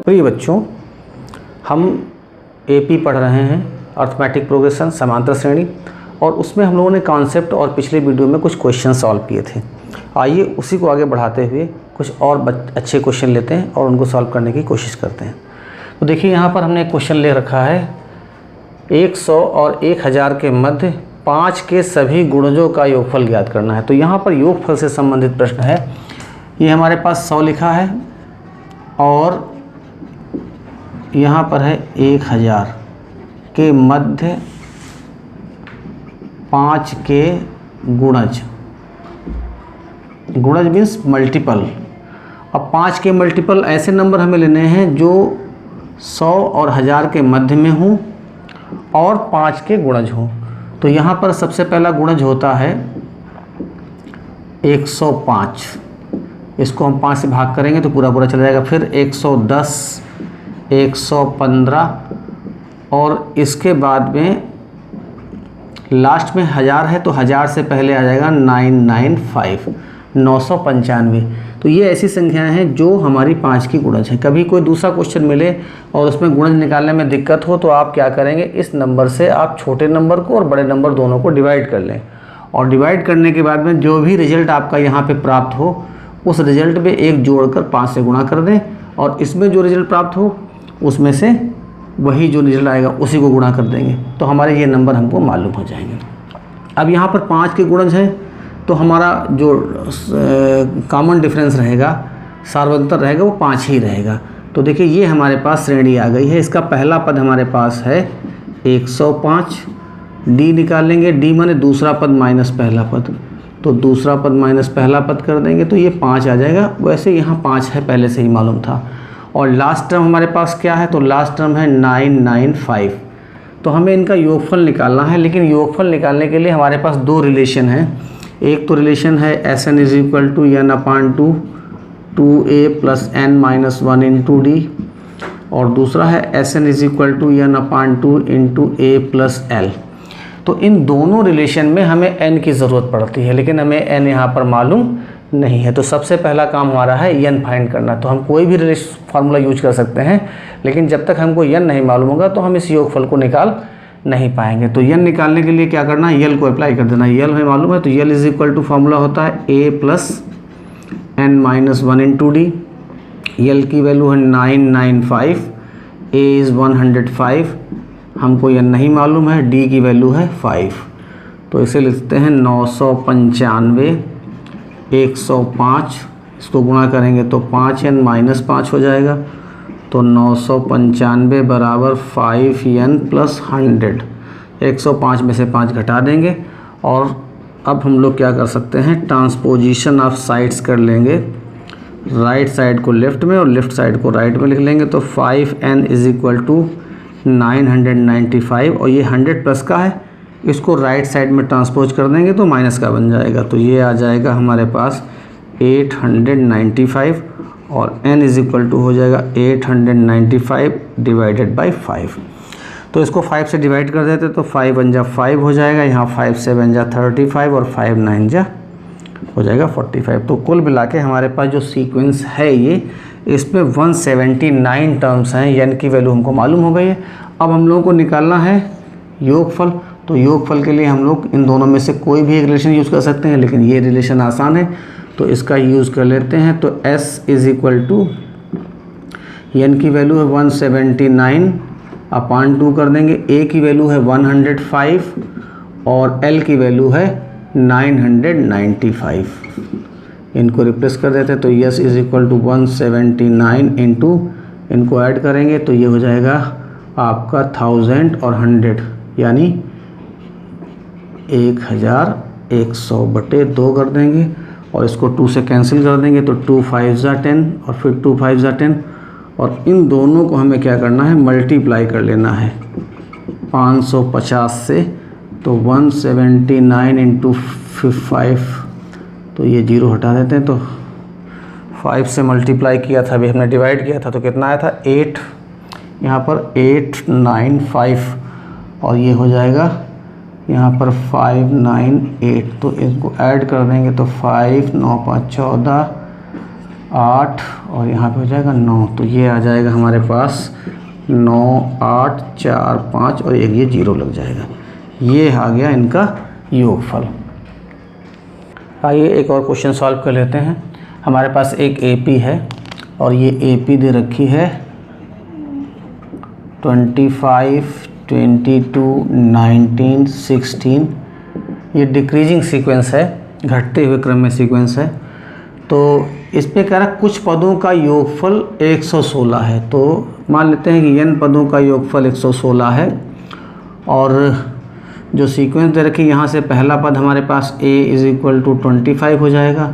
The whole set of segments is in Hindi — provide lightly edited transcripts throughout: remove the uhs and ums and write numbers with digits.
प्रिय बच्चों, हम एपी पढ़ रहे हैं, अर्थमेटिक प्रोग्रेशन, समांतर श्रेणी, और उसमें हम लोगों ने कॉन्सेप्ट और पिछले वीडियो में कुछ क्वेश्चन सॉल्व किए थे। आइए उसी को आगे बढ़ाते हुए कुछ और अच्छे क्वेश्चन लेते हैं और उनको सॉल्व करने की कोशिश करते हैं। तो देखिए यहाँ पर हमने एक क्वेश्चन ले रखा है, 100 और 1000 के मध्य 5 के सभी गुणजों का योगफल ज्ञात करना है। तो यहाँ पर योगफल से संबंधित प्रश्न है। ये हमारे पास 100 लिखा है और यहाँ पर है 1000 के मध्य 5 के गुणज मीन्स मल्टीपल। अब 5 के मल्टीपल ऐसे नंबर हमें लेने हैं जो 100 और 1000 के मध्य में हों और 5 के गुणज हों। तो यहाँ पर सबसे पहला गुणज होता है 105, इसको हम 5 से भाग करेंगे तो पूरा पूरा चला जाएगा। फिर 110, 115 और इसके बाद में लास्ट में 1000 है तो 1000 से पहले आ जाएगा 995, 995। तो ये ऐसी संख्याएं हैं जो हमारी 5 की गुणज है। कभी कोई दूसरा क्वेश्चन मिले और उसमें गुणज निकालने में दिक्कत हो तो आप क्या करेंगे, इस नंबर से आप छोटे नंबर को और बड़े नंबर दोनों को डिवाइड कर लें और डिवाइड करने के बाद में जो भी रिजल्ट आपका यहाँ पे प्राप्त हो उस रिजल्ट में एक जोड़कर 5 से गुणा कर दें और इसमें जो रिजल्ट प्राप्त हो उसमें से वही जो रिजल्ट आएगा उसी को गुणा कर देंगे तो हमारे ये नंबर हमको मालूम हो जाएंगे। अब यहाँ पर 5 के गुणज हैं तो हमारा जो कॉमन डिफरेंस रहेगा, सार्वंतर रहेगा, वो 5 ही रहेगा। तो देखिए ये हमारे पास श्रेणी आ गई है। इसका पहला पद हमारे पास है 105, डी निकालेंगे, डी माने दूसरा पद माइनस पहला पद, तो दूसरा पद माइनस पहला पद कर देंगे तो ये 5 आ जाएगा। वैसे यहाँ 5 है, पहले से ही मालूम था। और लास्ट टर्म हमारे पास क्या है, तो लास्ट टर्म है 995। तो हमें इनका योगफल निकालना है, लेकिन योगफल निकालने के लिए हमारे पास दो रिलेशन हैं। एक तो रिलेशन है Sn = n/2 2a + n-1 × d और दूसरा है Sn = n/2 × a + l। तो इन दोनों रिलेशन में हमें n की ज़रूरत पड़ती है, लेकिन हमें n यहाँ पर मालूम नहीं है। तो सबसे पहला काम हमारा है n फाइंड करना। तो हम कोई भी फार्मूला यूज कर सकते हैं, लेकिन जब तक हमको n नहीं मालूम होगा तो हम इस योगफल को निकाल नहीं पाएंगे। तो n निकालने के लिए क्या करना है, l को अप्लाई कर देना। l हमें मालूम है तो l = फार्मूला होता है a + n-1 × d। l की वैल्यू है 995, a इज़ 105, हमको n नहीं मालूम है, d की वैल्यू है 5। तो इसे लिखते हैं 995, 105, इसको गुणा करेंगे तो 5n - 5 हो जाएगा। तो 995 बराबर 5n + 100। 105 में से 5 घटा देंगे और अब हम लोग क्या कर सकते हैं, ट्रांसपोजिशन ऑफ साइड्स कर लेंगे। राइट साइड को लेफ़्ट में और लेफ़्ट साइड को राइट में लिख लेंगे। तो 5n = 995 और ये 100 प्लस का है, इसको राइट साइड में ट्रांसपोज कर देंगे तो माइनस का बन जाएगा। तो ये आ जाएगा हमारे पास 895 और n = हो जाएगा 895 / 5। तो इसको 5 से डिवाइड कर देते तो 5 × 5 = 5 हो जाएगा, यहाँ 5 × 7 = 35 और 5 × 9 = हो जाएगा 45। तो कुल मिला के हमारे पास जो सीक्वेंस है ये, इसमें 179 टर्म्स हैं। n की वैल्यू हमको मालूम हो गई है। अब हम लोगों को निकालना है योगफल। तो योगफल के लिए हम लोग इन दोनों में से कोई भी एक रिलेशन यूज़ कर सकते हैं, लेकिन ये रिलेशन आसान है तो इसका यूज़ कर लेते हैं। तो s = n की वैल्यू है 179/2 कर देंगे, a की वैल्यू है 105 और l की वैल्यू है 995। इनको रिप्लेस कर देते हैं तो s = 179 इंटू इनको ऐड करेंगे तो ये हो जाएगा आपका 1000 और 100 यानी 1100/2 कर देंगे और इसको 2 से कैंसिल कर देंगे तो 2 × 5 = 10 और फिर 2 × 5 = 10 और इन दोनों को हमें क्या करना है, मल्टीप्लाई कर लेना है 550 से। तो 179 × 5, तो ये 0 हटा देते हैं। तो 5 से मल्टीप्लाई किया था, अभी हमने डिवाइड किया था तो कितना आया था 8, यहाँ पर 895 और ये हो जाएगा यहाँ पर 598। तो इसको ऐड कर देंगे तो 5 9 5 14 8 और यहाँ पे हो जाएगा 9, तो ये आ जाएगा हमारे पास 9 8 4 5 और एक ये 0 लग जाएगा। ये आ गया इनका योगफल। आइए एक और क्वेश्चन सॉल्व कर लेते हैं। हमारे पास एक AP है और ये AP दे रखी है 25 22 19 16। ये डिक्रीजिंग सीक्वेंस है, घटते हुए क्रम में सीक्वेंस है। तो इस पे कह रहा कुछ पदों का योगफल 116 है। तो मान लेते हैं कि n पदों का योगफल 116 है और जो सीक्वेंस दे रखी यहाँ से पहला पद हमारे पास a = 25 हो जाएगा।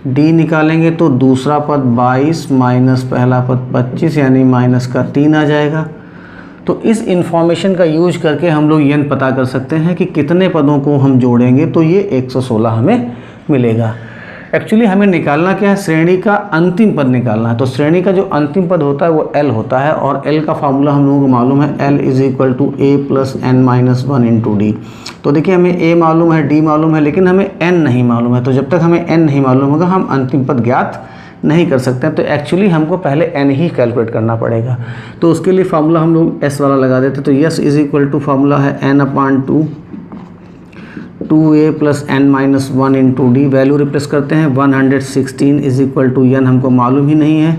d निकालेंगे तो दूसरा पद 22 माइनस पहला पद 25 यानी माइनस का 3 आ जाएगा। तो इस इंफॉर्मेशन का यूज करके हम लोग n पता कर सकते हैं कि कितने पदों को हम जोड़ेंगे तो ये 116 हमें मिलेगा। एक्चुअली हमें निकालना क्या है, श्रेणी का अंतिम पद निकालना है। तो श्रेणी का जो अंतिम पद होता है वो L होता है और L का फार्मूला हम लोगों को मालूम है, L = a + n - 1 × d। तो देखिए हमें a मालूम है, d मालूम है, लेकिन हमें n नहीं मालूम है। तो जब तक हमें n नहीं मालूम होगा हम अंतिम पद ज्ञात नहीं कर सकते हैं। तो एक्चुअली हमको पहले n ही कैलकुलेट करना पड़ेगा। तो उसके लिए फार्मूला हम लोग s वाला लगा देते। तो s = फार्मूला है n/2 2a + n - 1 × d। Value replace करते हैं 116 = n हमको मालूम ही नहीं है।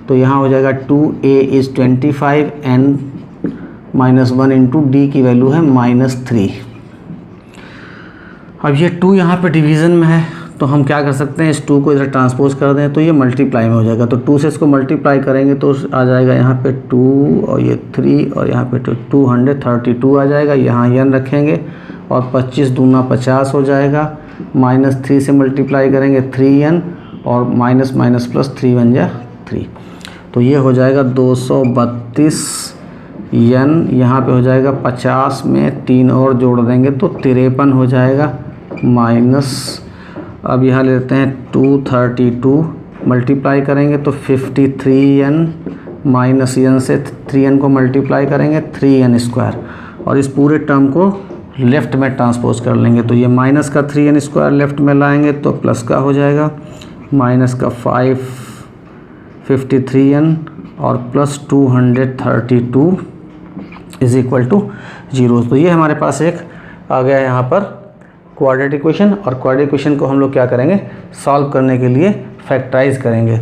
तो यहाँ हो जाएगा 2a = 25 n - 1 × d की वैल्यू है -3। अब ये 2 यहाँ पे डिवीज़न में है तो हम क्या कर सकते हैं, इस 2 को इधर ट्रांसपोज कर दें तो ये मल्टीप्लाई में हो जाएगा। तो 2 से इसको मल्टीप्लाई करेंगे तो आ जाएगा यहाँ पे 2 और ये 3 और यहाँ पे 232 आ जाएगा। यहाँ n रखेंगे और 25 दूना 50 हो जाएगा। -3 से मल्टीप्लाई करेंगे 3n और माइनस माइनस प्लस 3 बन जाए 3। तो ये हो जाएगा 232 n। यहाँ पे हो जाएगा 50 में 3 और जोड़ देंगे तो 53 हो जाएगा माइनस। अब यहाँ लेते हैं 232 मल्टीप्लाई करेंगे तो 53n माइनस n से 3n को मल्टीप्लाई करेंगे 3n² और इस पूरे टर्म को लेफ़्ट में ट्रांसपोज कर लेंगे। तो ये माइनस का 3n² लेफ़्ट में लाएंगे तो प्लस का हो जाएगा माइनस का 53n और प्लस 232 = 0। तो ये हमारे पास एक आ गया है यहाँ पर क्वाड्रेटिक इक्वेशन। और क्वाड्रेटिक इक्वेशन को हम लोग क्या करेंगे, सॉल्व करने के लिए फैक्टराइज करेंगे।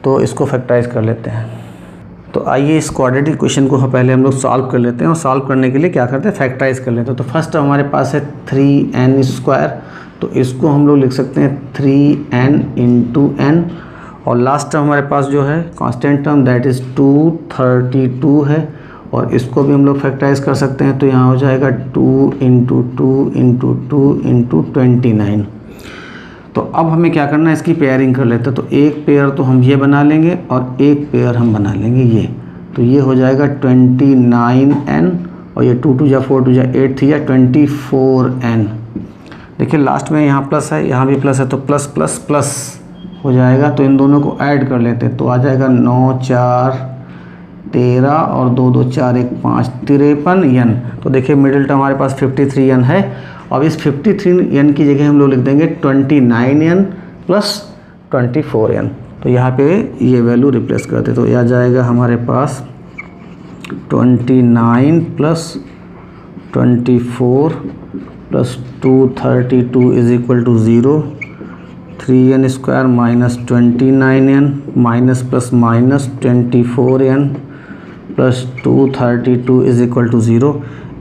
तो इसको फैक्टराइज कर लेते हैं। तो आइए इस क्वाड्रेटिक इक्वेशन को पहले हम लोग सॉल्व कर लेते हैं और सॉल्व करने के लिए क्या करते हैं, फैक्टराइज कर लेते हैं। तो फर्स्ट हमारे पास है 3n²। तो इसको हम लोग लिख सकते हैं 3n × n और लास्ट टर्म हमारे पास जो है कांस्टेंट टर्म दैट इज़ 232 है और इसको भी हम लोग फैक्टराइज कर सकते हैं। तो यहाँ हो जाएगा 2 × 2 × 2 × 29। तो अब हमें क्या करना है, इसकी पेयरिंग कर लेते हैं। तो एक पेयर तो हम ये बना लेंगे और एक पेयर हम बना लेंगे ये। तो ये हो जाएगा 29n और ये 2 × 2 = 4 × 2 = 8 थी या 24n। देखिए लास्ट में यहाँ प्लस है, यहाँ भी प्लस है, तो प्लस प्लस प्लस हो जाएगा। तो इन दोनों को ऐड कर लेते हैं तो आ जाएगा 9 4 13 और 2 2 4 1 5 53n। तो देखिए मिडिल टर्म हमारे पास 53n है। अब इस 53n की जगह हम लोग लिख देंगे 29n + 24n। तो यहाँ पे ये वैल्यू रिप्लेस करते तो यह आ जाएगा हमारे पास 29 + 24 + 232 = 0। 3n² - 29n minus plus minus 24n + 232 = 0।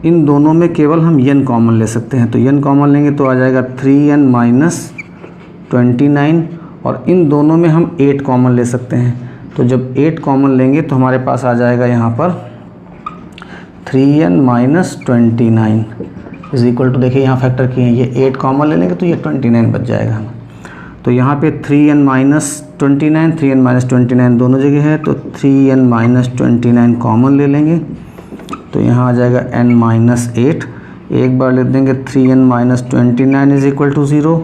इन दोनों में केवल हम n कॉमन ले सकते हैं। तो n कॉमन लेंगे तो आ जाएगा 3n - 29 और इन दोनों में हम 8 कॉमन ले सकते हैं। तो जब 8 कॉमन लेंगे तो हमारे पास आ जाएगा यहाँ पर 3n - 29 = देखिए यहाँ फैक्टर किए हैं, ये 8 कॉमन ले लेंगे तो ये 29 बच जाएगा हमें। तो यहाँ पे 3n - 29 3n - 29 दोनों जगह है तो 3n - 29 कॉमन ले लेंगे तो यहाँ आ जाएगा n - 8। एक बार लिख देंगे 3n - 29 = 0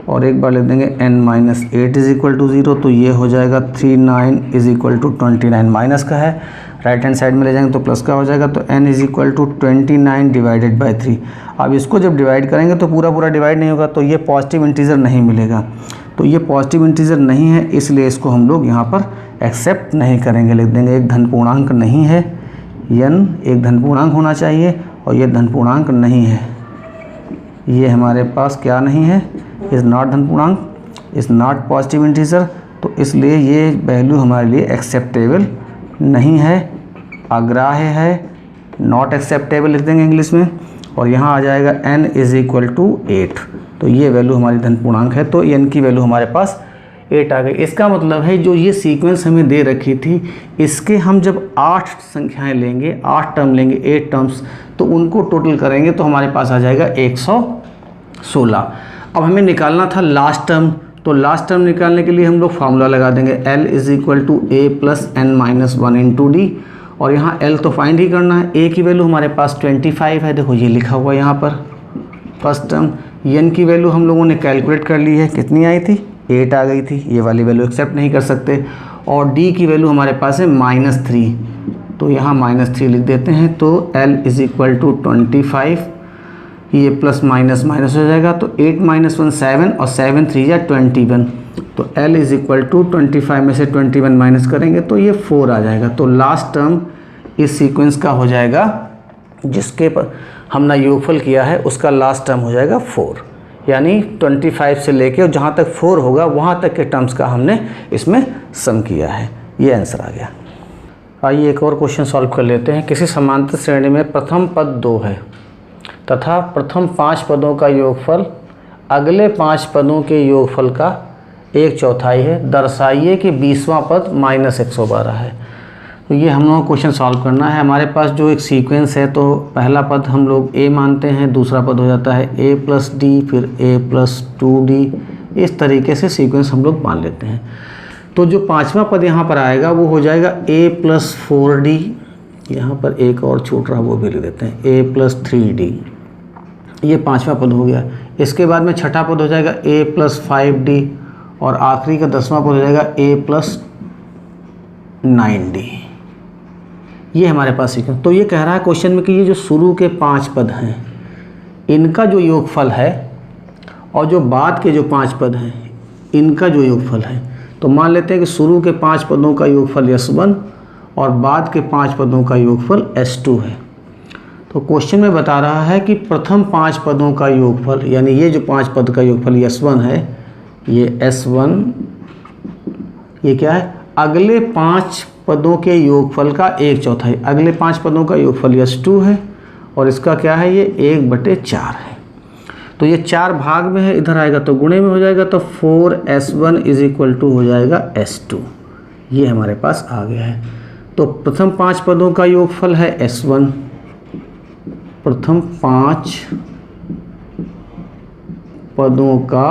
और एक बार लिख देंगे n - 8 = 0। तो ये हो जाएगा 39 = 29 माइनस का है, राइट हैंड साइड में ले जाएंगे तो प्लस का हो जाएगा। तो n = 29 / 3। अब इसको जब डिवाइड करेंगे तो पूरा पूरा डिवाइड नहीं होगा तो ये पॉजिटिव इंटीजर नहीं मिलेगा। तो ये पॉजिटिव इंटीजर नहीं है, इसलिए इसको हम लोग यहाँ पर एक्सेप्ट नहीं करेंगे, लिख देंगे एक धन पूर्णांक नहीं है। n एक धन पूर्णांक होना चाहिए और ये धन पूर्णांक नहीं है, ये हमारे पास क्या नहीं है, इज़ नॉट धन पूर्णांक, इज़ नॉट पॉजिटिव इंटीजर, तो इसलिए ये वैल्यू हमारे लिए एक्सेप्टेबल नहीं है, अग्राह्य है, नॉट एक्सेप्टेबल लिख देंगे इंग्लिश में। और यहाँ आ जाएगा n = 8, तो ये वैल्यू हमारी धन पूर्णांक है, तो n की वैल्यू हमारे पास 8 आ गई। इसका मतलब है जो ये सीक्वेंस हमें दे रखी थी, इसके हम जब 8 संख्याएं लेंगे, 8 टर्म लेंगे, 8 टर्म्स, तो उनको टोटल करेंगे तो हमारे पास आ जाएगा 116। अब हमें निकालना था लास्ट टर्म, तो लास्ट टर्म निकालने के लिए हम लोग फार्मूला लगा देंगे L = a + n - 1 × d, और यहाँ L तो फाइंड ही करना है। a की वैल्यू हमारे पास 25 है, देखो ये लिखा हुआ है यहाँ पर फर्स्ट टर्म। n की वैल्यू हम लोगों ने कैलकुलेट कर ली है, कितनी आई थी, 8 आ गई थी, ये वाली वैल्यू एक्सेप्ट नहीं कर सकते। और d की वैल्यू हमारे पास है -3, तो यहाँ -3 लिख देते हैं। तो L = 25, ये प्लस माइनस माइनस हो जाएगा, तो 8 - 1 7 और 7 3 या 21, तो L = 25 में से 21 माइनस करेंगे तो ये 4 आ जाएगा। तो लास्ट टर्म इस सीक्वेंस का हो जाएगा, जिसके पर हमने योगफल किया है उसका लास्ट टर्म हो जाएगा 4, यानी 25 से लेके और जहाँ तक 4 होगा वहाँ तक के टर्म्स का हमने इसमें सम किया है। ये आंसर आ गया। आइए एक और क्वेश्चन सॉल्व कर लेते हैं। किसी समांतर श्रेणी में प्रथम पद 2 है तथा प्रथम 5 पदों का योगफल अगले 5 पदों के योगफल का 1/4 है। दर्शाइए कि 20वां पद -112 है। तो ये हम लोगों को क्वेश्चन सॉल्व करना है। हमारे पास जो एक सीक्वेंस है, तो पहला पद हम लोग a मानते हैं, दूसरा पद हो जाता है a + d, फिर a + 2d, इस तरीके से सीक्वेंस हम लोग मान लेते हैं। तो जो 5वां पद यहाँ पर आएगा वो हो जाएगा a + 4d, यहाँ पर एक और छूट रहा वो भी लिख देते हैं a + 3d, ये 5वां पद हो गया। इसके बाद में छठा पद हो जाएगा a + 5d, और आखिरी का 10वां पद हो जाएगा a + 9d। ये हमारे पास सीक्वेंस। तो ये कह रहा है क्वेश्चन में कि ये जो शुरू के 5 पद हैं इनका जो योगफल है और जो बाद के जो 5 पद हैं इनका जो योगफल है, तो मान लेते हैं कि शुरू के 5 पदों का योगफल S1 और बाद के 5 पदों का योगफल S2 है। तो क्वेश्चन में बता रहा है कि प्रथम 5 पदों का योगफल, यानी ये जो 5 पद का योगफल S1 है, ये S1, ये क्या है, अगले 5 पदों के योगफल का 1/4। अगले 5 पदों का योगफल S2 है और इसका क्या है, ये 1/4 है। तो ये 4 भाग में है, इधर आएगा तो गुणे में हो जाएगा, तो 4S1 = हो जाएगा S2। ये हमारे पास आ गया है। तो प्रथम 5 पदों का योगफल है S1, प्रथम 5 पदों का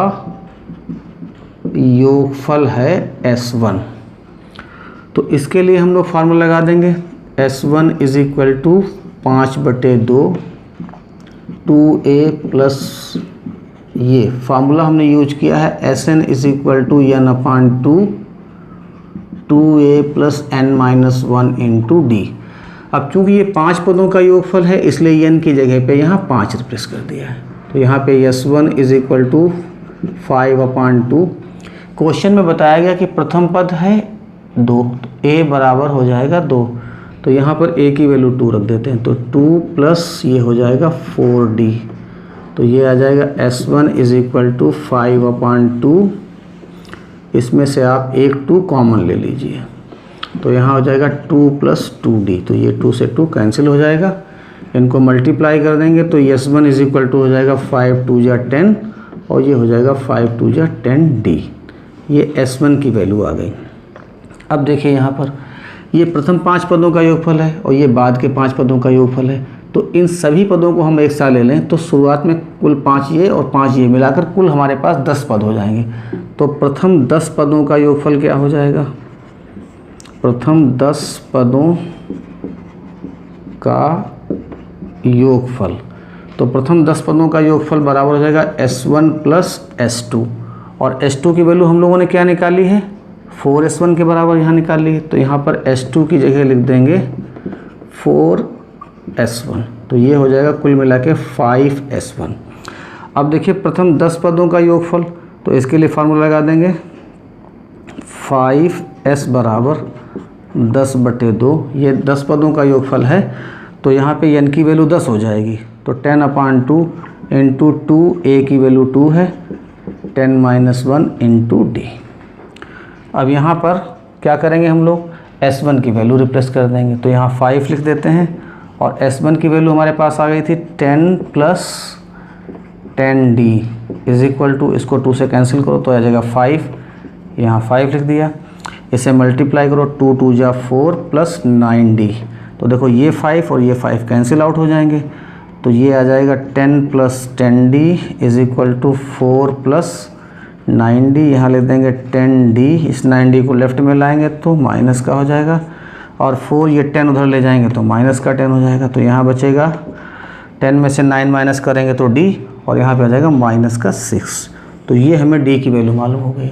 योगफल है S1। तो इसके लिए हम लोग फार्मूला लगा देंगे S1 = 5/2 2a प्लस, ये फार्मूला हमने यूज किया है Sn = n/2 2a + n - 1 × d। अब चूंकि ये 5 पदों का योगफल है इसलिए n की जगह पे यहाँ 5 रिप्लेस कर दिया है। तो यहाँ पे S1 = 5/2। क्वेश्चन में बताया गया कि प्रथम पद है 2, तो a बराबर हो जाएगा 2, तो यहाँ पर a की वैल्यू 2 रख देते हैं, तो 2 प्लस ये हो जाएगा 4d, तो ये आ जाएगा S1 = 5/2। इसमें से आप एक 2 कॉमन ले लीजिए, तो यहाँ हो जाएगा 2 + 2d, तो ये 2 से 2 कैंसिल हो जाएगा। इनको मल्टीप्लाई कर देंगे तो S1 = हो जाएगा 5 2 × 10 और ये हो जाएगा 5 2 × 10d। ये S1 की वैल्यू आ गई। अब देखिए यहाँ पर ये प्रथम 5 पदों का योगफल है और ये बाद के 5 पदों का योगफल है। तो इन सभी पदों को हम एक साथ ले लें तो शुरुआत में कुल 5 ये और 5 ये मिलाकर कुल हमारे पास 10 पद हो जाएंगे। तो प्रथम 10 पदों का योगफल क्या हो जाएगा, प्रथम 10 पदों का योगफल, तो प्रथम 10 पदों का योगफल बराबर हो जाएगा S1 + S2, और S2 की वैल्यू हम लोगों ने क्या निकाली है, 4S1 के बराबर यहाँ निकाल ली। तो यहाँ पर S2 की जगह लिख देंगे 4S1, तो ये हो जाएगा कुल मिला के 5S1। अब देखिए प्रथम 10 पदों का योगफल, तो इसके लिए फार्मूला लगा देंगे 5s बराबर 10/2, ये 10 पदों का योगफल है, तो यहाँ पे n की वैल्यू 10 हो जाएगी, तो 10/2 इंटू 2, a की वैल्यू 2 है, 10 - 1 इंटू d। अब यहाँ पर क्या करेंगे हम लोग, s1 की वैल्यू रिप्लेस कर देंगे, तो यहाँ 5 लिख देते हैं और s1 की वैल्यू हमारे पास आ गई थी 10 + 10d इज इक्वल टू, इसको 2 से कैंसिल करो तो आ जाएगा 5, यहाँ 5 लिख दिया, इसे मल्टीप्लाई करो 2 × 2 = 4 + 9d, तो देखो ये 5 और ये 5 कैंसिल आउट हो जाएंगे, तो ये आ जाएगा 10 + 10d is equal to 4 + 9d, यहाँ ले देंगे 10d, इस 9d को लेफ्ट में लाएंगे तो माइनस का हो जाएगा, और 4 ये 10 उधर ले जाएंगे तो माइनस का 10 हो जाएगा, तो यहाँ बचेगा 10 में से 9 माइनस करेंगे तो d, और यहाँ पे आ जाएगा -6। तो ये हमें d की वैल्यू मालूम हो गई,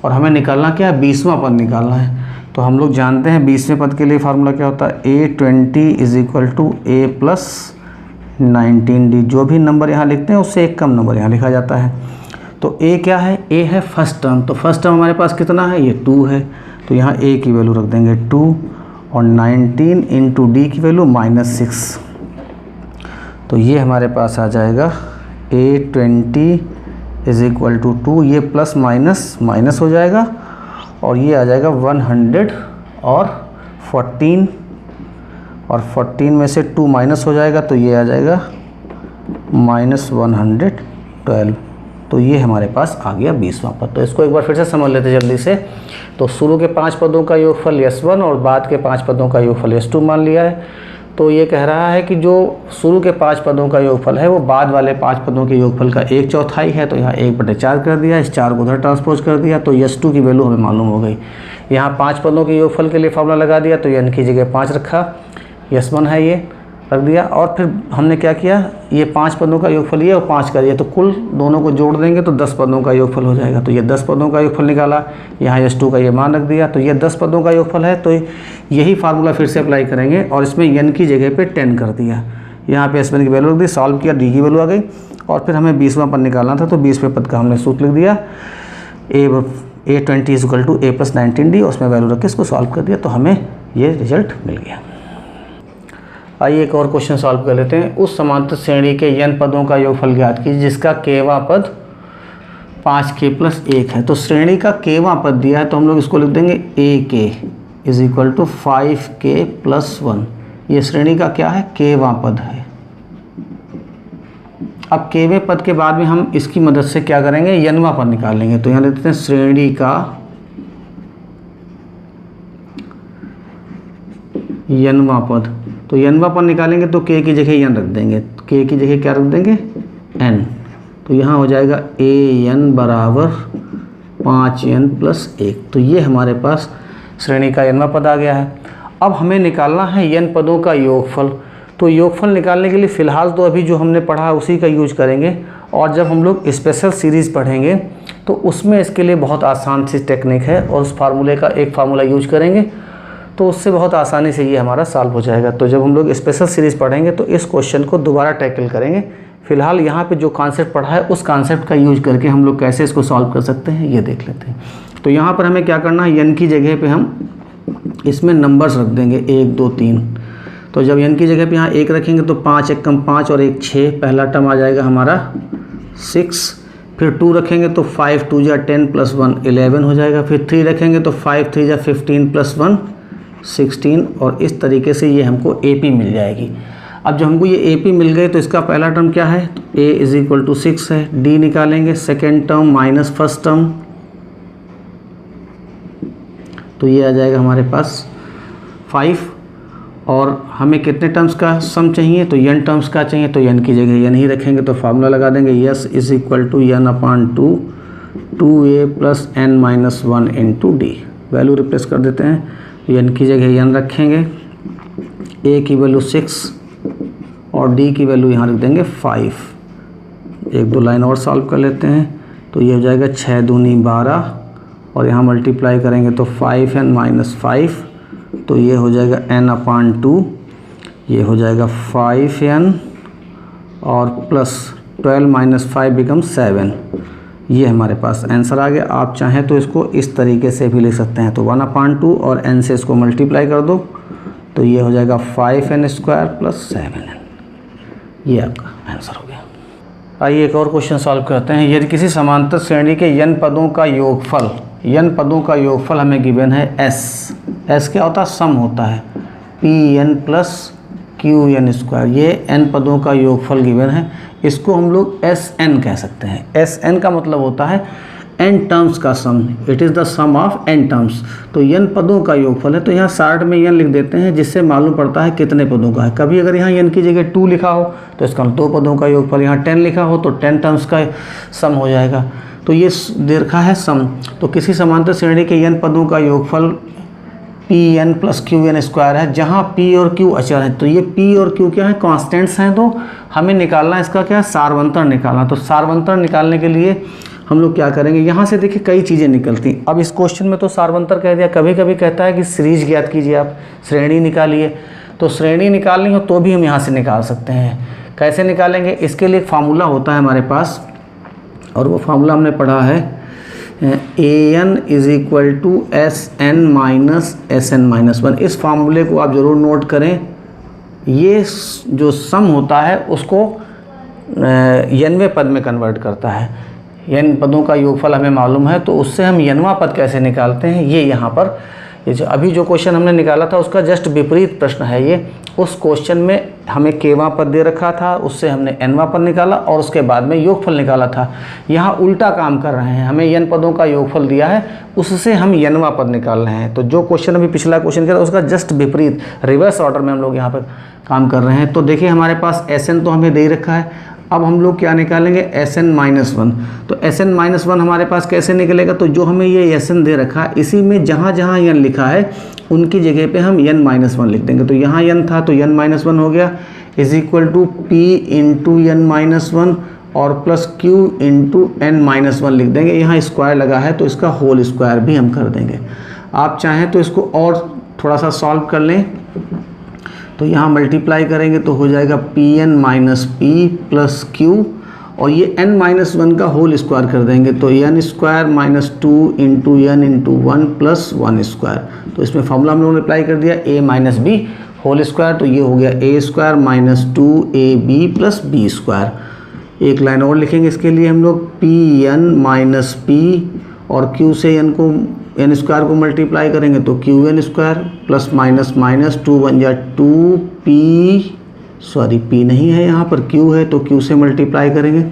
और हमें निकालना क्या है, 20वां पद निकालना है। तो हम लोग जानते हैं 20वें पद के लिए फार्मूला क्या होता है, a20 = a + 19d, जो भी नंबर यहाँ लिखते हैं उससे एक कम नंबर यहाँ लिखा जाता है। तो a क्या है, a है फर्स्ट टर्म, तो फर्स्ट टर्म हमारे पास कितना है, ये 2 है, तो यहाँ a की वैल्यू रख देंगे 2, और 19 इंटू d की वैल्यू -6, तो ये हमारे पास आ जाएगा a20 = 2, ये प्लस माइनस माइनस हो जाएगा, और ये आ जाएगा 114, और 14 में से 2 माइनस हो जाएगा तो ये आ जाएगा -112, तो ये हमारे पास आ गया 20वां पद। तो इसको एक बार फिर से समझ लेते हैं जल्दी से। तो शुरू के 5 पदों का योगफल s1 और बाद के 5 पदों का योगफल s2 मान लिया है। तो ये कह रहा है कि जो शुरू के 5 पदों का योगफल है वो बाद वाले 5 पदों के योगफल का 1/4 है, तो यहाँ 1/4 कर दिया, इस 4 को उधर ट्रांसपोज कर दिया, तो s2 की वैल्यू हमें मालूम हो गई। यहाँ 5 पदों के योगफल के लिए फार्मूला लगा दिया, तो n की जगह 5 रखा, s1 है ये रख दिया, और फिर हमने क्या किया, ये 5 पदों का योगफल ये और 5 कर दिया, तो कुल दोनों को जोड़ देंगे तो 10 पदों का योगफल हो जाएगा। तो ये 10 पदों का योगफल निकाला, यहाँ s2 का ये मान रख दिया, तो ये 10 पदों का योगफल है, तो यही फार्मूला फिर से अप्लाई करेंगे, और इसमें n की जगह पे 10 कर दिया, यहाँ पे s1 की वैल्यू रख दी, सॉल्व किया, d की वैल्यू आ गई, और फिर हमें 20वां पद निकालना था, तो 20वें पद का हमने सूत्र लिख दिया, a20 = a + 19d, उसमें वैल्यू रख के इसको सॉल्व कर दिया, तो हमें ये रिजल्ट मिल गया। आइए एक और क्वेश्चन सॉल्व कर लेते हैं। उस समांतर श्रेणी के n पदों का योगफल ज्ञात कीजिए जिसका kवां पद 5k + 1 है। तो श्रेणी का kवां पद दिया है, तो हम लोग इसको लिख देंगे ak = 5k + 1, ये श्रेणी का क्या है, kवां पद है। अब kवें पद के बाद में हम इसकी मदद से क्या करेंगे, nवां पद निकालेंगे। तो यहाँ लिखते हैं श्रेणी का nवां पद, तो nवां पद निकालेंगे तो k की जगह n रख देंगे, k की जगह क्या रख देंगे, n, तो यहाँ हो जाएगा an बराबर 5n + 1, तो ये हमारे पास श्रेणी का nवां पद आ गया है। अब हमें निकालना है n पदों का योगफल, तो योगफल निकालने के लिए फ़िलहाल तो अभी जो हमने पढ़ा उसी का यूज करेंगे, और जब हम लोग स्पेशल सीरीज़ पढ़ेंगे तो उसमें इसके लिए बहुत आसान सी टेक्निक है, और उस फार्मूले का एक फार्मूला यूज करेंगे तो उससे बहुत आसानी से ये हमारा सॉल्व हो जाएगा। तो जब हम लोग स्पेशल सीरीज़ पढ़ेंगे तो इस क्वेश्चन को दोबारा टैकल करेंगे। फिलहाल यहाँ पे जो कॉन्सेप्ट पढ़ा है उस कॉन्सेप्ट का यूज करके हम लोग कैसे इसको सॉल्व कर सकते हैं ये देख लेते हैं। तो यहाँ पर हमें क्या करना है, n की जगह पे हम इसमें नंबर्स रख देंगे 1 2 3। तो जब n की जगह पे यहाँ 1 रखेंगे तो 5 × 1 = 5 और 1 6, पहला टर्म आ जाएगा हमारा 6। फिर 2 रखेंगे तो 5 × 2 = 10 + 1 11 हो जाएगा। फिर 3 रखेंगे तो 5 × 3 = 15 + 1 16, और इस तरीके से ये हमको AP मिल जाएगी। अब जब हमको ये AP मिल गए तो इसका पहला टर्म क्या है, तो a = 6 है, d निकालेंगे, second term minus first term, तो ये आ जाएगा हमारे पास 5, और हमें कितने टर्म्स का सम चाहिए, तो n टर्म्स का चाहिए, तो n की जगह n ही रखेंगे, तो फार्मूला लगा देंगे s = n/2 2a + n - 1 × d, value replace कर देते हैं, n की जगह n रखेंगे, a की वैल्यू 6 और d की वैल्यू यहाँ रख देंगे 5। 1 2 लाइन और सॉल्व कर लेते हैं, तो ये हो जाएगा 6 दूनी 12, और यहाँ मल्टीप्लाई करेंगे तो 5n - 5, तो ये हो जाएगा n/2, ये हो जाएगा 5n और प्लस 12 - 5 = 7, ये हमारे पास आंसर आ गया। आप चाहें तो इसको इस तरीके से भी लिख सकते हैं, तो 1/2 और n से इसको मल्टीप्लाई कर दो तो ये हो जाएगा 5n² + 7n। ये आपका आंसर हो गया। आइए एक और क्वेश्चन सॉल्व करते हैं। यदि किसी समांतर श्रेणी के n पदों का योगफल हमें गिवन है s क्या होता है, सम होता है, pn + qn²। ये n पदों का योगफल गिवन है, इसको हम लोग Sn कह सकते हैं। Sn का मतलब होता है n टर्म्स का sum, it is the sum of n terms. तो n पदों का योगफल है, तो यहाँ शार्ट में n लिख देते हैं, जिससे मालूम पड़ता है कितने पदों का है। कभी अगर यहाँ n की जगह 2 लिखा हो तो इसका 2 पदों का योगफल, यहाँ 10 लिखा हो तो 10 टर्म्स का सम हो जाएगा। तो ये दे रखा है सम। तो किसी समांतर श्रेणी के n पदों का योगफल Pn + qn² है, जहाँ P और Q अचर हैं। तो ये P और Q क्या है, कांस्टेंट्स हैं। तो हमें निकालना है इसका क्या, सारवंतर निकालना। तो सारवंतर निकालने के लिए हम लोग क्या करेंगे, यहाँ से देखिए कई चीज़ें निकलती। अब इस क्वेश्चन में तो सारवंतर कह दिया, कभी कभी कहता है कि सीरीज ज्ञात कीजिए, आप श्रेणी निकालिए। तो श्रेणी निकालनी हो तो भी हम यहाँ से निकाल सकते हैं। कैसे निकालेंगे, इसके लिए एक फार्मूला होता है हमारे पास, और वो फार्मूला हमने पढ़ा है an = Sn - Sn-1। इस फार्मूले को आप ज़रूर नोट करें। ये जो सम होता है उसको n वें पद में कन्वर्ट करता है। n पदों का योगफल हमें मालूम है, तो उससे हम n वां पद कैसे निकालते हैं, ये यहाँ पर ये जो अभी जो क्वेश्चन हमने निकाला था उसका जस्ट विपरीत प्रश्न है ये। उस क्वेश्चन में हमें k वां पद दे रखा था, उससे हमने n वां पद निकाला और उसके बाद में योगफल निकाला था। यहाँ उल्टा काम कर रहे हैं, हमें n पदों का योगफल दिया है, उससे हम n वां पद निकाल रहे हैं। तो जो क्वेश्चन अभी पिछला क्वेश्चन किया था उसका जस्ट विपरीत, रिवर्स ऑर्डर में हम लोग यहाँ पर काम कर रहे हैं। तो देखिए हमारे पास Sn तो हमें दे रखा है, अब हम लोग क्या निकालेंगे, Sn-1। तो Sn-1 हमारे पास कैसे निकलेगा, तो जो हमें ये Sn दे रखा है इसी में जहाँ जहाँ n लिखा है उनकी जगह पे हम n-1 लिख देंगे। तो यहाँ n था तो n-1 हो गया, = P × n-1 और प्लस Q × n-1 लिख देंगे। यहाँ स्क्वायर लगा है तो इसका होल स्क्वायर भी हम कर देंगे। आप चाहें तो इसको और थोड़ा सा सॉल्व कर लें, तो यहाँ मल्टीप्लाई करेंगे तो हो जाएगा Pn - P + Q, और ये n-1 का होल स्क्वायर कर देंगे तो n² - 2 × n × 1 + 1²। तो इसमें फॉर्मूला हम लोगों ने अप्लाई कर दिया a - b होल स्क्वायर, तो ये हो गया a² - 2ab + b²। एक लाइन और लिखेंगे इसके लिए हम लोग, Pn - P और Q से n को मल्टीप्लाई करेंगे तो Qn² + -, 2 बन जाए 2p, सॉरी p नहीं है यहाँ पर, Q है तो Q से मल्टीप्लाई करेंगे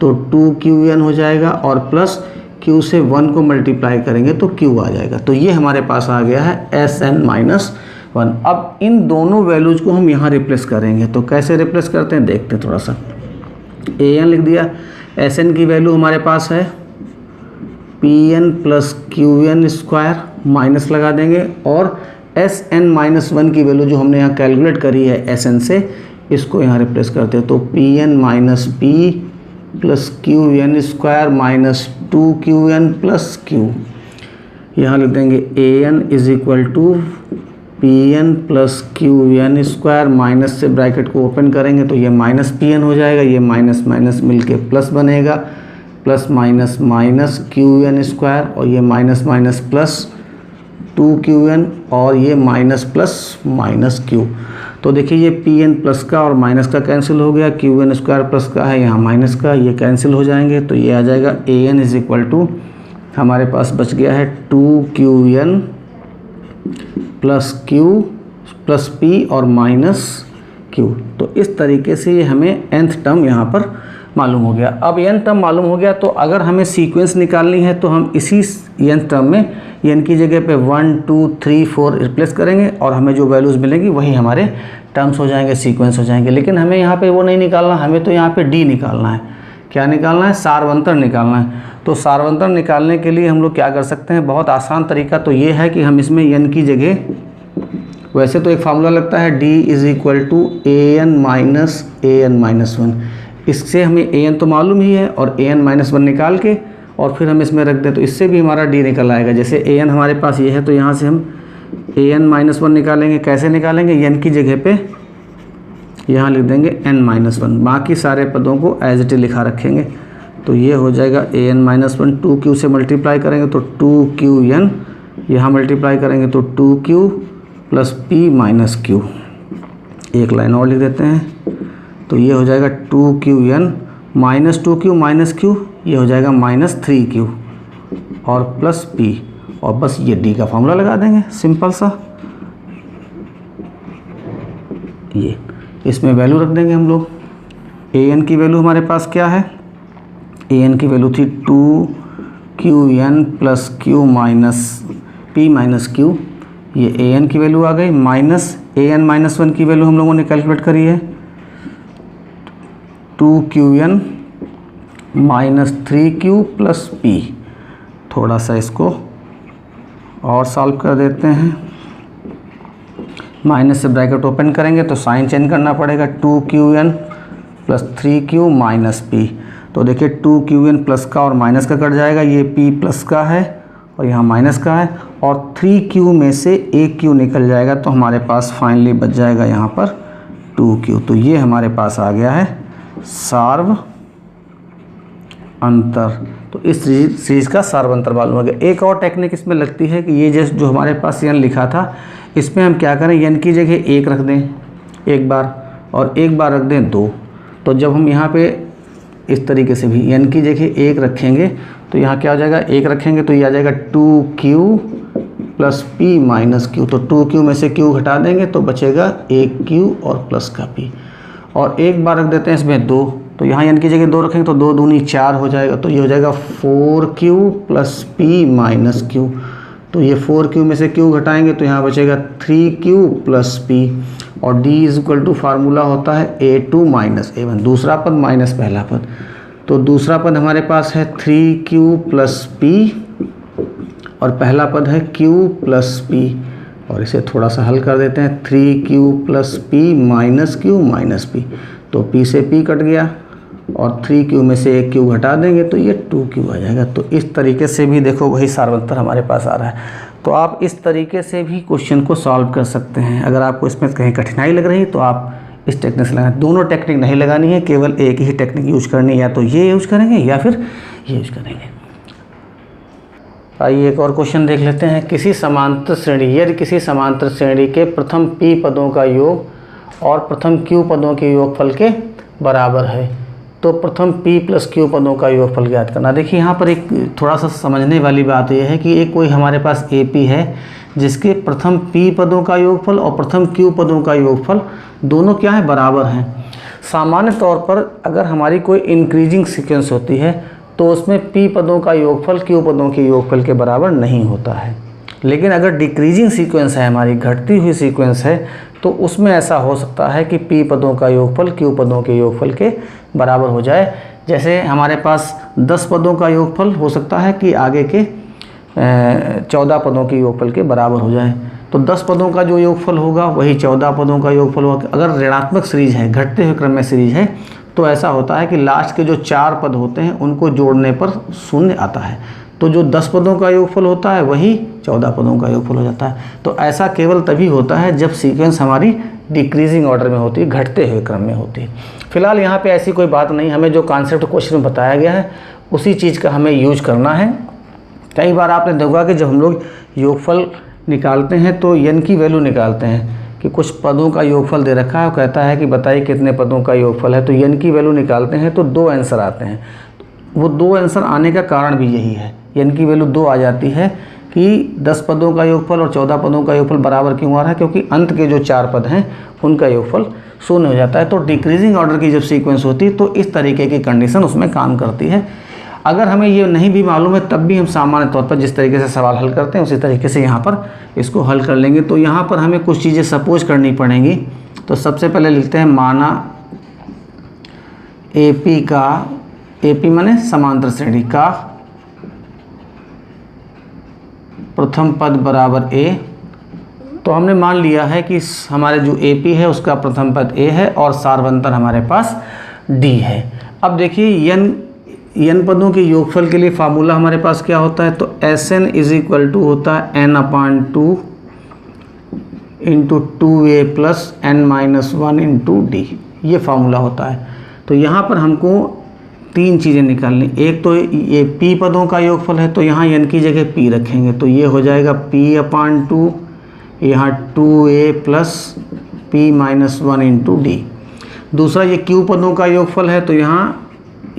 तो 2qn हो जाएगा, और प्लस Q से 1 को मल्टीप्लाई करेंगे तो Q आ जाएगा। तो ये हमारे पास आ गया है Sn-1। अब इन दोनों वैल्यूज़ को हम यहाँ रिप्लेस करेंगे, तो कैसे रिप्लेस करते हैं देखते हैं थोड़ा सा। an लिख दिया, Sn की वैल्यू हमारे पास है Pn + Qn² माइनस लगा देंगे, और Sn-1 की वैल्यू जो हमने यहाँ कैलकुलेट करी है Sn से, इसको यहाँ रिप्लेस करते हैं। तो Pn - P + Qn² - 2qn + Q। यहाँ लिख देंगे an = Pn + Qn² माइनस से ब्रैकेट को ओपन करेंगे तो ये -Pn हो जाएगा, ये माइनस माइनस मिलके प्लस बनेगा, प्लस माइनस माइनस Qn² और ये माइनस माइनस प्लस 2qn और ये माइनस प्लस माइनस q। तो देखिए ये Pn प्लस का और माइनस का कैंसिल हो गया, Qn² प्लस का है यहाँ माइनस का, ये कैंसिल हो जाएंगे। तो ये आ जाएगा an = हमारे पास बच गया है 2qn + q + p और माइनस q। तो इस तरीके से ये हमें nth टर्म यहाँ पर मालूम हो गया। अब n टर्म मालूम हो गया, तो अगर हमें सीक्वेंस निकालनी है तो हम इसी n टर्म में n की जगह पे 1 2 3 4 रिप्लेस करेंगे और हमें जो वैल्यूज़ मिलेंगी वही हमारे टर्म्स हो जाएंगे, सीक्वेंस हो जाएंगे। लेकिन हमें यहाँ पे वो नहीं निकालना, हमें तो यहाँ पे d निकालना है। क्या निकालना है, सारवंतर निकालना है। तो सारवंतर निकालने के लिए हम लोग क्या कर सकते हैं, बहुत आसान तरीका तो ये है कि हम इसमें n की जगह, वैसे तो एक फार्मूला लगता है d = an - an-1। इससे हमें an तो मालूम ही है और an-1 निकाल के और फिर हम इसमें रख दें तो इससे भी हमारा d निकल आएगा। जैसे an हमारे पास ये है तो यहाँ से हम an-1 निकालेंगे। कैसे निकालेंगे, n की जगह पे यहाँ लिख देंगे n-1, बाकी सारे पदों को एज इट इज लिखा रखेंगे। तो ये हो जाएगा an-1 2q से मल्टीप्लाई करेंगे तो 2qn, यहाँ मल्टीप्लाई करेंगे तो 2q plus p minus q। एक लाइन और लिख देते हैं, तो ये हो जाएगा 2qn minus 2q minus q, ये हो जाएगा माइनस 3q और प्लस p, और बस ये d का फॉर्मूला लगा देंगे सिंपल सा। ये इसमें वैल्यू रख देंगे हम लोग। an की वैल्यू हमारे पास क्या है, an की वैल्यू थी 2qn plus q minus p minus q, ये an की वैल्यू आ गई, माइनस an-1 की वैल्यू हम लोगों ने कैलकुलेट करी है 2qn minus 3q plus p। थोड़ा सा इसको और सॉल्व कर देते हैं, माइनस से ब्रैकेट ओपन करेंगे तो साइन चेंज करना पड़ेगा, 2qn plus 3q minus p। तो देखिए 2qn प्लस का और माइनस का कट जाएगा, ये p प्लस का है और यहाँ माइनस का है, और 3q में से एक q निकल जाएगा, तो हमारे पास फाइनली बच जाएगा यहाँ पर 2q। तो ये हमारे पास आ गया है सार्व अंतर। तो इस सीरीज का सार्वंतर मालूम हो गया। एक और टेक्निक इसमें लगती है कि ये जैसे जो हमारे पास n लिखा था, इसमें हम क्या करें, n की जगह 1 रख दें एक बार और एक बार रख दें 2। तो जब हम यहाँ पे इस तरीके से भी n की जगह 1 रखेंगे तो यहाँ क्या हो जाएगा, 1 रखेंगे तो ये आ जाएगा 2q plus p minus q। तो 2q में से q घटा देंगे तो बचेगा 1q और प्लस का p, और एक बार रख देते हैं इसमें 2, तो यहाँ n की जगह 2 रखेंगे तो 2 दूनी 4 हो जाएगा, तो ये हो जाएगा 4q plus p minus q। तो ये 4q में से q घटाएंगे तो यहाँ बचेगा 3q प्लस p, और d is equal to formula होता है a2 माइनस a1, दूसरा पद माइनस पहला पद। तो दूसरा पद हमारे पास है 3q प्लस p और पहला पद है q प्लस p, और इसे थोड़ा सा हल कर देते हैं, 3q plus p minus q minus p, तो p से p कट गया और 3q में से एक q घटा देंगे तो ये 2q आ जाएगा। तो इस तरीके से भी देखो वही सार्वंतर हमारे पास आ रहा है। तो आप इस तरीके से भी क्वेश्चन को सॉल्व कर सकते हैं। अगर आपको इसमें कहीं कठिनाई लग रही है तो आप इस टेक्निक से लगाएं। दोनों टेक्निक नहीं लगानी है, केवल एक ही टेक्निक यूज करनी है, या तो ये यूज करेंगे या फिर ये यूज करेंगे। आइए एक और क्वेश्चन देख लेते हैं। किसी समांतर श्रेणी, यदि किसी समांतर श्रेणी के प्रथम p पदों का योग और प्रथम q पदों के योगफल के बराबर है तो प्रथम p प्लस q पदों का योगफल ज्ञात करना। देखिए यहाँ पर एक थोड़ा सा समझने वाली बात यह है कि एक कोई हमारे पास AP है जिसके प्रथम p पदों का योगफल और प्रथम q पदों का योगफल दोनों क्या है, बराबर हैं। सामान्य तौर पर अगर हमारी कोई इंक्रीजिंग सीक्वेंस होती है तो उसमें p पदों का योगफल q पदों के योगफल के बराबर नहीं होता है, लेकिन अगर डिक्रीजिंग सीक्वेंस है, हमारी घटती हुई सीक्वेंस है, तो उसमें ऐसा हो सकता है कि p पदों का योगफल q पदों के योगफल के बराबर हो जाए। जैसे हमारे पास 10 पदों का योगफल हो सकता है कि आगे के 14 पदों के योगफल के बराबर हो जाए, तो 10 पदों का जो योगफल होगा वही 14 पदों का योगफल होगा। अगर ऋणात्मक सीरीज है, घटते हुए क्रम में सीरीज है, तो ऐसा होता है कि लास्ट के जो 4 पद होते हैं उनको जोड़ने पर शून्य आता है, तो जो 10 पदों का योगफल होता है वही 14 पदों का योगफल हो जाता है। तो ऐसा केवल तभी होता है जब सीक्वेंस हमारी डिक्रीजिंग ऑर्डर में होती है, घटते हुए क्रम में होती है। फिलहाल यहाँ पे ऐसी कोई बात नहीं, हमें जो कॉन्सेप्ट क्वेश्चन में बताया गया है उसी चीज़ का हमें यूज करना है। कई बार आपने देखा कि जब हम लोग योगफल निकालते हैं तो n की वैल्यू निकालते हैं कि कुछ पदों का योगफल दे रखा है, कहता है कि बताइए कितने पदों का योगफल है, तो n की वैल्यू निकालते हैं तो 2 आंसर आते हैं। वो 2 आंसर आने का कारण भी यही है, n की वैल्यू 2 आ जाती है कि 10 पदों का योगफल और 14 पदों का योगफल बराबर क्यों आ रहा है, क्योंकि अंत के जो 4 पद हैं उनका योगफल शून्य हो जाता है। तो डिक्रीजिंग ऑर्डर की जब सीक्वेंस होती है तो इस तरीके की कंडीशन उसमें काम करती है। अगर हमें ये नहीं भी मालूम है तब भी हम सामान्य तौर पर जिस तरीके से सवाल हल करते हैं उसी तरीके से यहाँ पर इसको हल कर लेंगे। तो यहाँ पर हमें कुछ चीज़ें सपोज करनी पड़ेंगी। तो सबसे पहले लिखते हैं, माना AP का, AP माने समांतर श्रेणी का प्रथम पद बराबर A। तो हमने मान लिया है कि हमारे जो AP है उसका प्रथम पद A है और सार्वंतर हमारे पास D है। अब देखिए n पदों के योगफल के लिए फार्मूला हमारे पास क्या होता है, तो Sn इज इक्वल टू होता है n/2 into 2a plus n-1 into d, ये फार्मूला होता है। तो यहाँ पर हमको तीन चीज़ें निकालनी। एक तो ये p पदों का योगफल है, तो यहाँ n की जगह p रखेंगे, तो ये हो जाएगा p/2, यहाँ 2a plus p minus 1 into D. दूसरा ये q पदों का योगफल है, तो यहाँ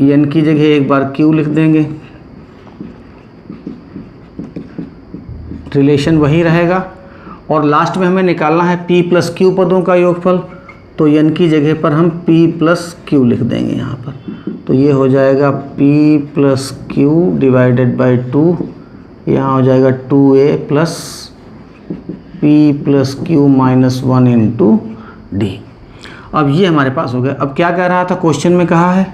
n की जगह एक बार q लिख देंगे, रिलेशन वही रहेगा। और लास्ट में हमें निकालना है p प्लस q पदों का योगफल, तो n की जगह पर हम p प्लस q लिख देंगे यहाँ पर। तो ये हो जाएगा p plus q divided by 2, यहाँ हो जाएगा 2a plus p plus q minus 1 into D. अब ये हमारे पास हो गया। अब क्या कह रहा था क्वेश्चन में, कहा है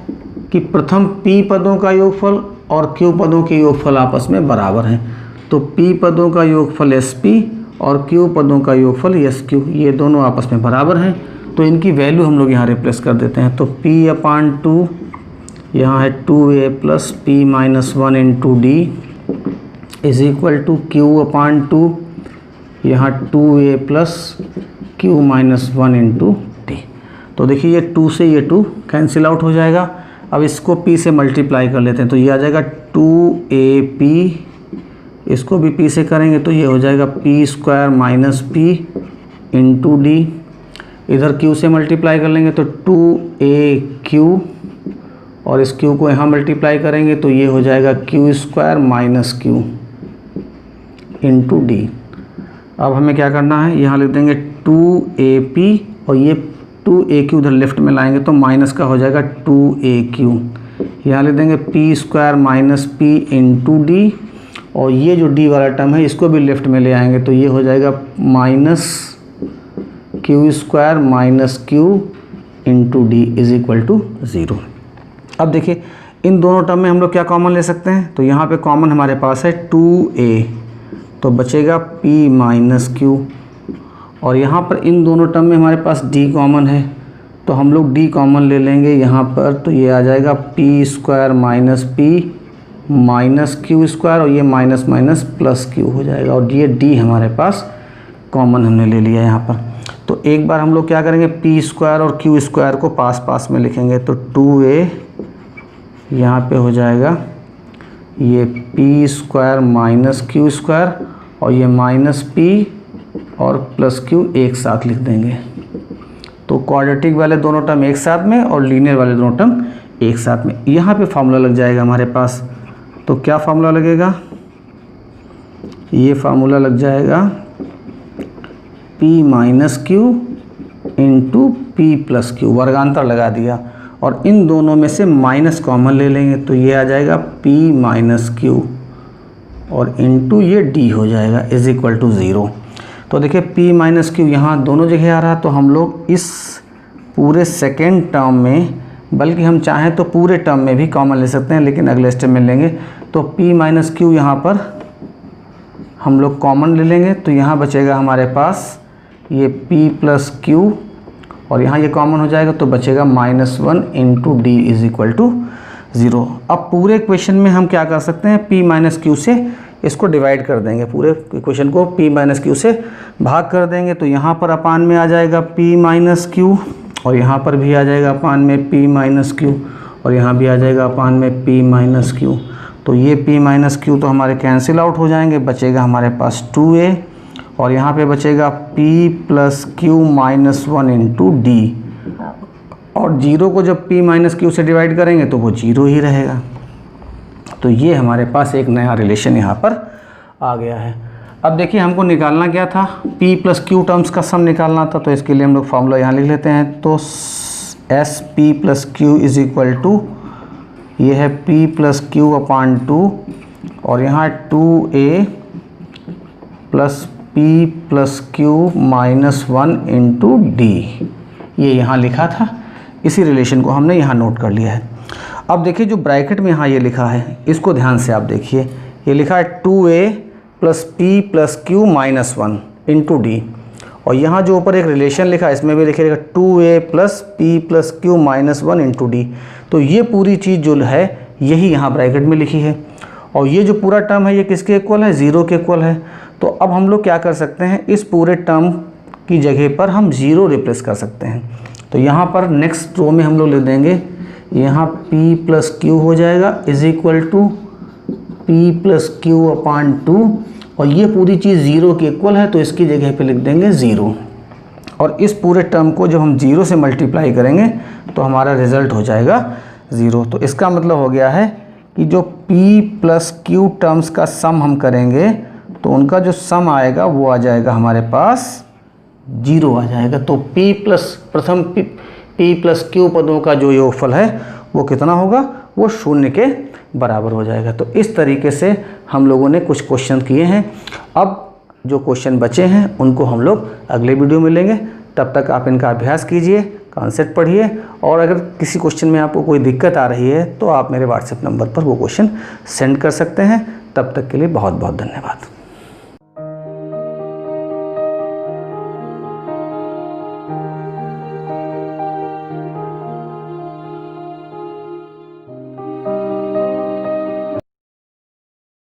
कि प्रथम p पदों का योगफल और q पदों के योगफल आपस में बराबर हैं। तो p पदों का योगफल sp और q पदों का योगफल sq, ये दोनों आपस में बराबर हैं। तो इनकी वैल्यू हम लोग यहाँ रिप्लेस कर देते हैं। तो p/2 यहाँ है 2a plus p minus 1 into D is equal to q/2, यहाँ 2a plus q minus 1 into D. तो देखिए ये 2 से ये 2 कैंसिल आउट हो जाएगा। अब इसको p से मल्टीप्लाई कर लेते हैं, तो ये आ जाएगा 2ap, इसको भी p से करेंगे तो ये हो जाएगा p² minus p into D. इधर q से मल्टीप्लाई कर लेंगे तो 2aq, और इस q को यहाँ मल्टीप्लाई करेंगे तो ये हो जाएगा q² minus q into D. अब हमें क्या करना है, यहाँ लिख देंगे 2ap, और ये 2aq उधर लेफ्ट में लाएंगे तो माइनस का हो जाएगा 2aq, यहाँ लिख देंगे p² minus p into D, और ये जो d वाला टर्म है इसको भी लेफ्ट में ले आएंगे तो ये हो जाएगा minus q² minus q into D is equal to 0। अब देखिए इन दोनों टर्म में हम लोग क्या कॉमन ले सकते हैं, तो यहाँ पे कॉमन हमारे पास है 2a, तो बचेगा p माइनस q, और यहाँ पर इन दोनों टर्म में हमारे पास d कॉमन है, तो हम लोग d कॉमन ले लेंगे यहाँ पर, तो ये आ जाएगा p² minus p minus q², और ये माइनस माइनस प्लस q हो जाएगा, और ये d हमारे पास कॉमन हमने ले लिया यहाँ पर। तो एक बार हम लोग क्या करेंगे, p² और q² को पास पास में लिखेंगे, तो 2a यहाँ पे हो जाएगा ये p² माइनस q², और ये माइनस p और प्लस q एक साथ लिख देंगे। तो क्वाड्रेटिक वाले दोनों टर्म एक साथ में और लीनियर वाले दोनों टर्म एक साथ में। यहाँ पे फार्मूला लग जाएगा हमारे पास, तो क्या फार्मूला लगेगा, ये फार्मूला लग जाएगा p minus q into p plus q, वर्गांतर लगा दिया, और इन दोनों में से माइनस कॉमन ले लेंगे तो ये आ जाएगा p माइनस q, और इंटू ये d हो जाएगा इज इक्वल टू 0। तो देखिए p माइनस q यहाँ दोनों जगह आ रहा है, तो हम लोग इस पूरे सेकेंड टर्म में, बल्कि हम चाहें तो पूरे टर्म में भी कॉमन ले सकते हैं, लेकिन अगले स्टेप में लेंगे। तो p माइनस q यहाँ पर हम लोग कॉमन ले लेंगे, तो यहाँ बचेगा हमारे पास ये p प्लस q, और यहाँ ये कॉमन हो जाएगा तो बचेगा -1 into D is equal to 0। अब पूरे इक्वेशन में हम क्या कर सकते हैं, p माइनस q से इसको डिवाइड कर देंगे, पूरे इक्वेशन को p माइनस q से भाग कर देंगे, तो यहाँ पर अपान में आ जाएगा p माइनस q, और यहाँ पर भी आ जाएगा अपान में p माइनस q, और यहाँ भी आ जाएगा अपान में p माइनस q। तो ये p माइनस q तो हमारे कैंसिल आउट हो जाएंगे, बचेगा हमारे पास 2a, और यहाँ पे बचेगा p plus q minus 1 into D, और 0 को जब p माइनस q से डिवाइड करेंगे तो वो 0 ही रहेगा। तो ये हमारे पास एक नया रिलेशन यहाँ पर आ गया है। अब देखिए हमको निकालना क्या था, p प्लस q टर्म्स का सम निकालना था, तो इसके लिए हम लोग फॉर्मूला यहाँ लिख लेते हैं। तो sp plus q is equal to, ये है p प्लस q/2, और यहाँ 2a plus p plus q minus 1 into D, ये यहाँ लिखा था, इसी रिलेशन को हमने यहाँ नोट कर लिया है। अब देखिए जो ब्रैकेट में यहाँ ये लिखा है, इसको ध्यान से आप देखिए, ये लिखा है 2a plus p plus q minus 1 into D, और यहाँ जो ऊपर एक रिलेशन लिखा है इसमें भी लिखेगा 2a plus p plus q minus 1 into D. तो ये पूरी चीज़ जो है यही यहाँ ब्रैकेट में लिखी है, और ये जो पूरा टर्म है ये किसके इक्वल है, 0 के इक्वल है। तो अब हम लोग क्या कर सकते हैं, इस पूरे टर्म की जगह पर हम 0 रिप्लेस कर सकते हैं। तो यहाँ पर नेक्स्ट रो में हम लोग लिख देंगे यहाँ p प्लस क्यू हो जाएगा is equal to p plus q upon 2, और ये पूरी चीज़ ज़ीरो के इक्वल है तो इसकी जगह पे लिख देंगे ज़ीरो। और इस पूरे टर्म को जब हम ज़ीरो से मल्टीप्लाई करेंगे तो हमारा रिज़ल्ट हो जाएगा ज़ीरो। तो इसका मतलब हो गया है कि जो p प्लस क्यू टर्म्स का सम हम करेंगे तो उनका जो सम आएगा वो आ जाएगा हमारे पास जीरो आ जाएगा। तो p प्लस क्यू पदों का जो योगफल है वो कितना होगा, वो शून्य के बराबर हो जाएगा। तो इस तरीके से हम लोगों ने कुछ क्वेश्चन किए हैं। अब जो क्वेश्चन बचे हैं उनको हम लोग अगले वीडियो में लेंगे। तब तक आप इनका अभ्यास कीजिए, कॉन्सेप्ट पढ़िए, और अगर किसी क्वेश्चन में आपको कोई दिक्कत आ रही है तो आप मेरे व्हाट्सएप नंबर पर वो क्वेश्चन सेंड कर सकते हैं। तब तक के लिए बहुत बहुत धन्यवाद।